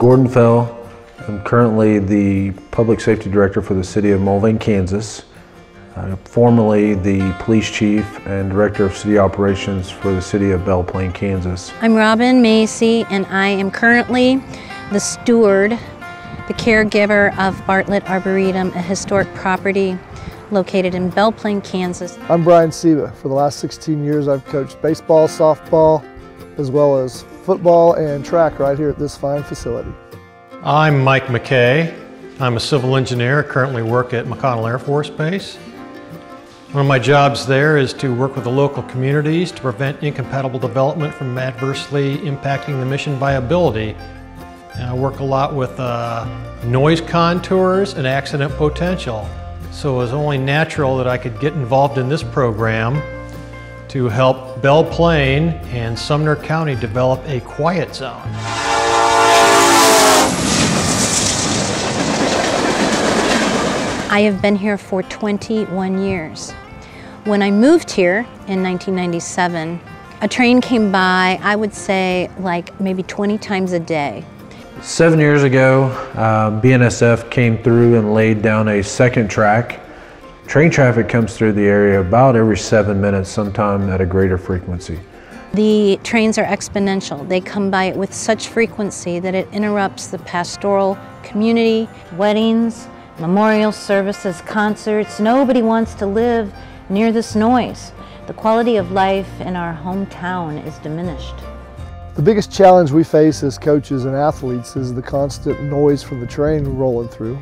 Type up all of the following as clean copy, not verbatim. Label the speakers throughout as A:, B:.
A: Gordon Fell. I'm currently the Public Safety Director for the City of Mulvane, Kansas. Formerly the Police Chief and Director of City Operations for the City of Belle Plaine, Kansas.
B: I'm Robin Macy, and I am currently the steward, the caregiver of Bartlett Arboretum, a historic property located in Belle Plaine, Kansas.
C: I'm Brian Seba. For the last 16 years I've coached baseball, softball, as well as football and track right here at this fine facility.
D: I'm Mike McKay. I'm a civil engineer, currently work at McConnell Air Force Base. One of my jobs there is to work with the local communities to prevent incompatible development from adversely impacting the mission viability. And I work a lot with noise contours and accident potential. So it was only natural that I could get involved in this program to help Belle Plaine and Sumner County develop a quiet zone.
B: I have been here for 21 years. When I moved here in 1997, a train came by, I would say, like maybe 20 times a day.
A: 7 years ago, BNSF came through and laid down a second track. Train traffic comes through the area about every 7 minutes, sometime at a greater frequency.
B: The trains are exponential. They come by with such frequency that it interrupts the pastoral community, weddings, memorial services, concerts. Nobody wants to live near this noise. The quality of life in our hometown is diminished.
C: The biggest challenge we face as coaches and athletes is the constant noise from the train rolling through.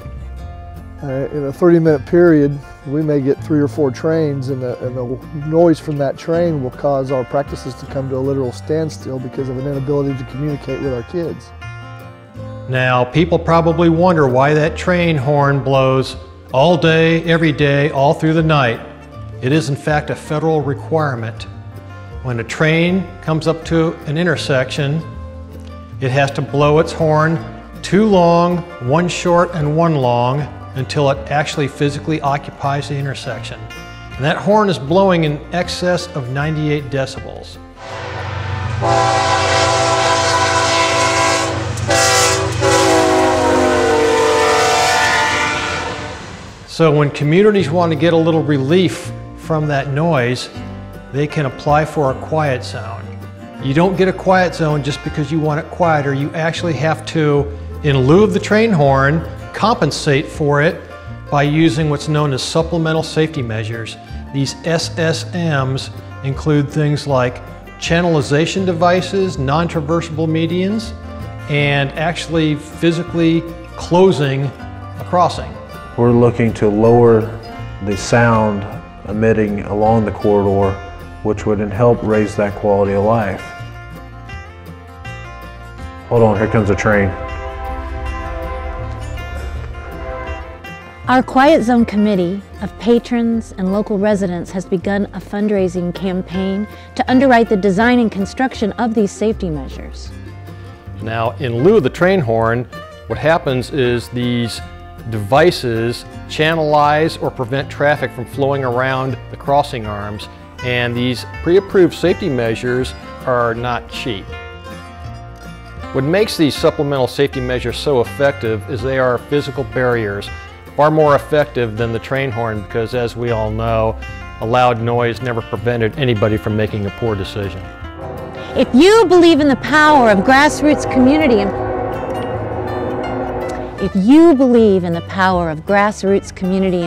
C: In a 30-minute period, we may get 3 or 4 trains, and the noise from that train will cause our practices to come to a literal standstill because of an inability to communicate with our kids.
D: Now, people probably wonder why that train horn blows all day, every day, all through the night. It is in fact a federal requirement. When a train comes up to an intersection, it has to blow its horn 2 long, 1 short, and 1 long until it actually physically occupies the intersection. And that horn is blowing in excess of 98 decibels. So when communities want to get a little relief from that noise, they can apply for a quiet zone. You don't get a quiet zone just because you want it quieter. You actually have to, in lieu of the train horn, compensate for it by using what's known as supplemental safety measures. These SSMs include things like channelization devices, non-traversable medians, and actually physically closing a crossing.
A: We're looking to lower the sound emitting along the corridor, which would help raise that quality of life. Hold on, here comes a train.
B: Our Quiet Zone Committee of patrons and local residents has begun a fundraising campaign to underwrite the design and construction of these safety measures.
D: Now, in lieu of the train horn, what happens is these devices channelize or prevent traffic from flowing around the crossing arms, and these pre-approved safety measures are not cheap. What makes these supplemental safety measures so effective is they are physical barriers, far more effective than the train horn, because as we all know, a loud noise never prevented anybody from making a poor decision.
B: If you believe in the power of grassroots community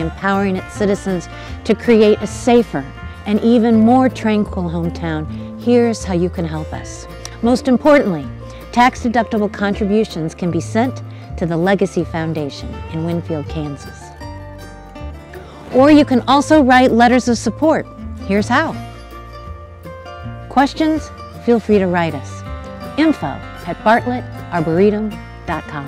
B: empowering its citizens to create a safer and even more tranquil hometown, here's how you can help us. Most importantly, tax-deductible contributions can be sent to the Legacy Foundation in Winfield, Kansas. Or you can also write letters of support. Here's how. Questions? Feel free to write us. info@bartlettarboretum.com.